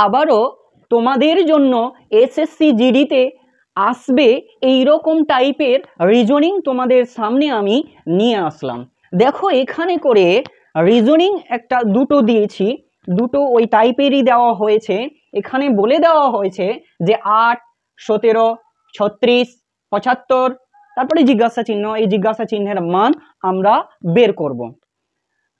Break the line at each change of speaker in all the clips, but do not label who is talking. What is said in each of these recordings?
আবারও তোমাদের জন্য এসএসসি জিডিতে আসবে এই রকম টাইপের রিজনিং তোমাদের সামনে আমি নিয়ে আসলাম। দেখো এখানে করে রিজনিং একটা দুটো দিয়েছি, দুটো ওই টাইপেরই দেওয়া হয়েছে। এখানে বলে দেওয়া হয়েছে যে 8, 17, 36, 75, তারপরে জিজ্ঞাসা চিহ্ন, এই জিজ্ঞাসা চিহ্নের মান আমরা বের করব।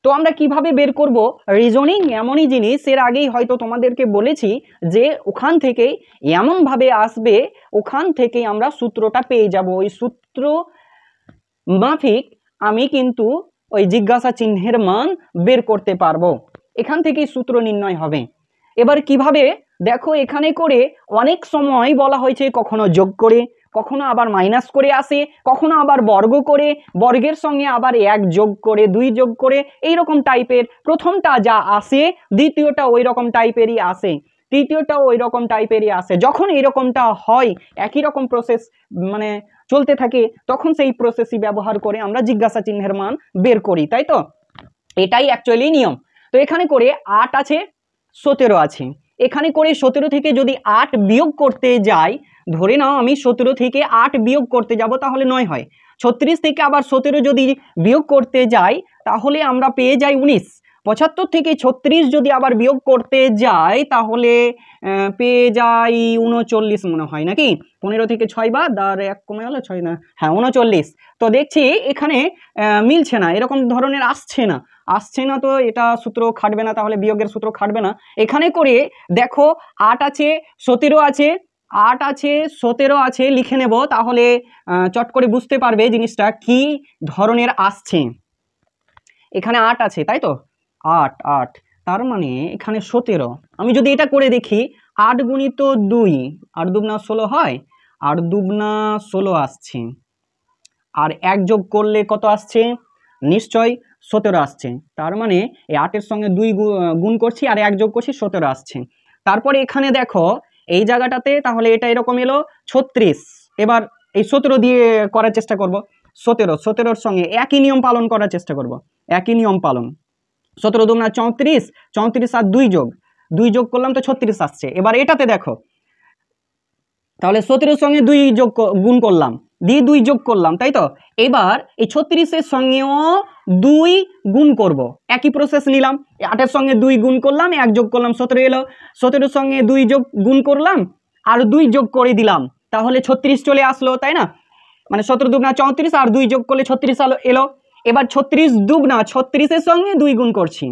তো আমরা কিভাবে বের করব? রিজনিং এমনই জিনিস, এর আগেই হয়তো তোমাদেরকে বলেছি যে ওখান থেকেই এমনভাবে আসবে, ওখান থেকেই আমরা সূত্রটা পেয়ে যাব। ওই সূত্র মাফিক আমি কিন্তু ওই জিজ্ঞাসা চিহ্নের মান বের করতে পারবো, এখান থেকেই সূত্র নির্ণয় হবে। এবার কিভাবে? দেখো এখানে করে অনেক সময় বলা হয়েছে কখনো যোগ করে, কখনো আবার মাইনাস করে আসে, কখনো আবার বর্গ করে, বর্গের সঙ্গে আবার 1 যোগ করে, 2 যোগ করে, এইরকম টাইপের প্রথমটা যা আসে দ্বিতীয়টা ওই রকম টাইপেরই আসে, তৃতীয়টাও ওই রকম টাইপেরই আসে। যখন এইরকমটা হয়, একই রকম প্রসেস মানে চলতে থাকে, তখন সেই প্রসেসই ব্যবহার করে আমরা জিজ্ঞাসা চিহ্নের মান বের করি, তাই তো? এটাই অ্যাকচুয়ালি নিয়ম। তো এখানে করে 8 আছে, 17 আছে। এখানে করে 17 থেকে যদি 8 বিয়োগ করতে যাই, ধরে নাও আমি 17 থেকে 8 বিয়োগ করতে যাব, তাহলে 9 হয়। 36 থেকে আবার 17 যদি বিয়োগ করতে যাই, তাহলে আমরা পেয়ে যাই 19। 75 থেকে 36 যদি আবার বিয়োগ করতে যাই, তাহলে পেয়ে যাই 39 মনে হয়, নাকি? 15 থেকে 6 বাদ আর 1 কমে গেল, 6 না, হ্যাঁ 39। তো দেখছি এখানে মিলছে না, এরকম ধরনের আসছে না, তো এটা সূত্র খাটবে না, তাহলে বিয়োগের সূত্র খাটবে না। এখানে করে দেখো 8 আছে, 17 আছে, 8 আছে, 17 আছে, লিখে নেব, তাহলে চট করে বুঝতে পারবে জিনিসটা কি ধরনের আসছে। এখানে 8 আছে, তাই তো? 8, তার মানে এখানে 17। আমি যদি এটা করে দেখি, 8 গুণিত 2, 8 দুগুণা 16 হয়, 8 দুগুণা 16 আসছে, আর 1 যোগ করলে কত আসছে? নিশ্চয় 17 আসছে। তার মানে এই 8 এর সঙ্গে 2 গুণ করছি আর 1 যোগ করছি, 17 আসছে। তারপরে এখানে দেখো এই জায়গাটাতে, তাহলে এটা এরকম এলো 36। এবার এই 17 দিয়ে করার চেষ্টা করব, 17-এর সঙ্গে একই নিয়ম পালন করার চেষ্টা করব, একই নিয়ম পালন। 17 দুগুণা 34, 34 আর 2 যোগ করলাম তো 36 আসছে। এবার এটাতে দেখো, তাহলে 17-এর সঙ্গে 2 গুণ করলাম, দিয়ে 2 যোগ করলাম, তাই তো? এবার এই 36-এর সঙ্গেও 2 গুণ করব, একই প্রসেস নিলাম। 8-এর সঙ্গে 2 গুণ করলাম, 1 যোগ করলাম, 17 এলো। 17-এর সঙ্গে 2 যোগ গুণ করলাম আর 2 যোগ করে দিলাম, তাহলে 36 চলে আসলো, তাই না? মানে 17 দুগুণা 34 আর 2 যোগ করলে 36 এলো। এবার 36 দুগুণা 36-এর সঙ্গে 2 গুণ করছি,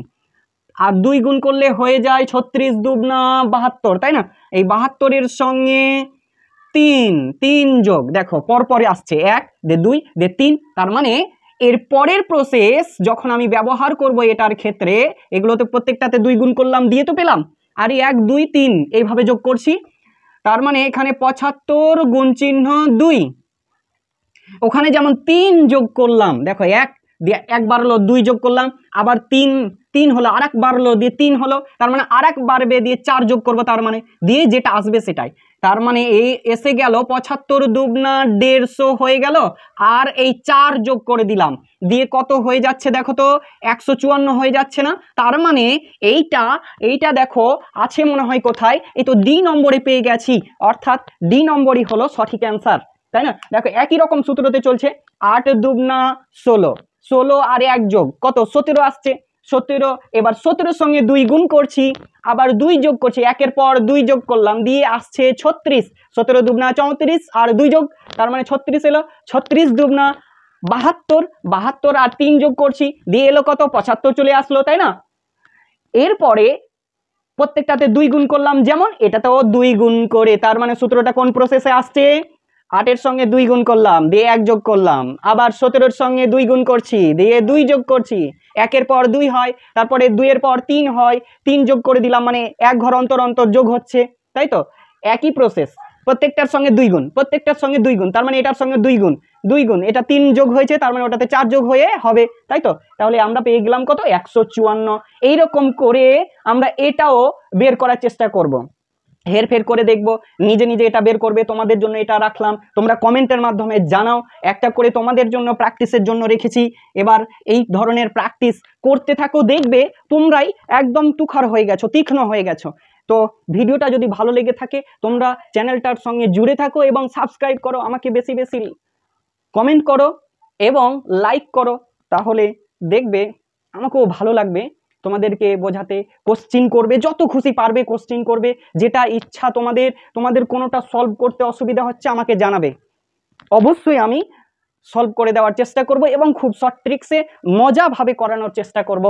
আর 2 গুণ করলে হয়ে যায় 36 দুগুণা 72, তাই না? এই 72-এর সঙ্গে 3 যোগ, দেখো পরপরে আসছে, 1 দিয়ে 2 দিয়ে 3। তার মানে এর পরের প্রসেস যখন আমি ব্যবহার করব এটার ক্ষেত্রে, এগুলোতে প্রত্যেকটাতে 2 গুণ করলাম, দিয়ে তো পেলাম, আর 1 2 3 এইভাবে যোগ করছি। তার মানে এখানে 75 গুণ চিহ্ন 2, ওখানে যেমন 3 যোগ করলাম, দেখো 1 দিয়ে 1 বাড়লো, 2 যোগ করলাম, আবার 3 হলো, আর 1 বাড়লো, দিয়ে 3 হলো, তার মানে আর 1 বাড়বে, দিয়ে 4 যোগ করবো, তার মানে দিয়ে যেটা আসবে সেটাই। তার মানে এই এসে গেল 75 দুগুণা 150 হয়ে গেল, আর এই 4 যোগ করে দিলাম, দিয়ে কত হয়ে যাচ্ছে দেখো তো? 154 হয়ে যাচ্ছে না? তার মানে এইটা দেখো আছে মনে হয় কোথায়, এই তো ডি নম্বরে পেয়ে গেছি, অর্থাৎ ডি নম্বরই হলো সঠিক অ্যান্সার, তাই না? দেখো একই রকম সূত্রতে চলছে, 8 দুগুণা 16 আর 1 যোগ কত? 17 আসছে, 17। এবার 17-এর সঙ্গে 2 গুণ করছি, আবার 2 যোগ করছি, একের পর 2 যোগ করলাম, দিয়ে আসছে 36। 17 দুগুণা 34 আর 2 যোগ, তার মানে 36 এলো। 36 দুগুণা 72 আর 3 যোগ করছি, দিয়ে এলো কত? 75 চলে আসলো, তাই না? এরপরে প্রত্যেকটাতে 2 গুণ করলাম, যেমন এটাতেও 2 গুণ করে, তার মানে সূত্রটা কোন প্রসেসে আসছে? 8-এর সঙ্গে 2 গুণ করলাম, দিয়ে 1 যোগ করলাম, আবার 17-এর সঙ্গে 2 গুণ করছি, দিয়ে 2 যোগ করছি, একের পর 2 হয়, তারপরে 2-এর পর 3 হয়, 3 যোগ করে দিলাম, মানে 1 ঘর অন্তর অন্তর যোগ হচ্ছে, তাই তো? একই প্রসেস, প্রত্যেকটার সঙ্গে 2 গুণ, প্রত্যেকটার সঙ্গে 2 গুণ, তার মানে এটার সঙ্গে 2 গুণ, এটা 3 যোগ হয়েছে, তার মানে ওটাতে 4 যোগ হয়ে হবে, তাই তো? তাহলে আমরা পেয়ে গেলাম কত? 154। এইরকম করে আমরা এটাও বের করার চেষ্টা করব, হেরফের করে দেখব, নিজে নিজে এটা বের করবে। তোমাদের জন্য এটা রাখলাম, তোমরা কমেন্টের মাধ্যমে জানাও, একটা করে তোমাদের জন্য প্র্যাকটিসের জন্য রেখেছি। এবার এই ধরনের প্র্যাকটিস করতে থাকো, দেখবে তোমরাই একদম তুখার হয়ে গেছো, তীক্ষ্ণ হয়ে গেছো। তো ভিডিওটা যদি ভালো লেগে থাকে তোমরা চ্যানেলটার সঙ্গে জুড়ে থাকো এবং সাবস্ক্রাইব করো, আমাকে বেশি বেশি কমেন্ট করো এবং লাইক করো, তাহলে দেখবে আমাকেও ভালো লাগবে তোমাদেরকে বোঝাতে। কোশ্চিন করবে, যত খুশি পারবে কোশ্চিন করবে, যেটা ইচ্ছা তোমাদের কোনোটা সলভ করতে অসুবিধা হচ্ছে আমাকে জানাবে, অবশ্যই আমি সলভ করে দেওয়ার চেষ্টা করব এবং খুব শর্ট ট্রিক্সে মজাভাবে করানোর চেষ্টা করব।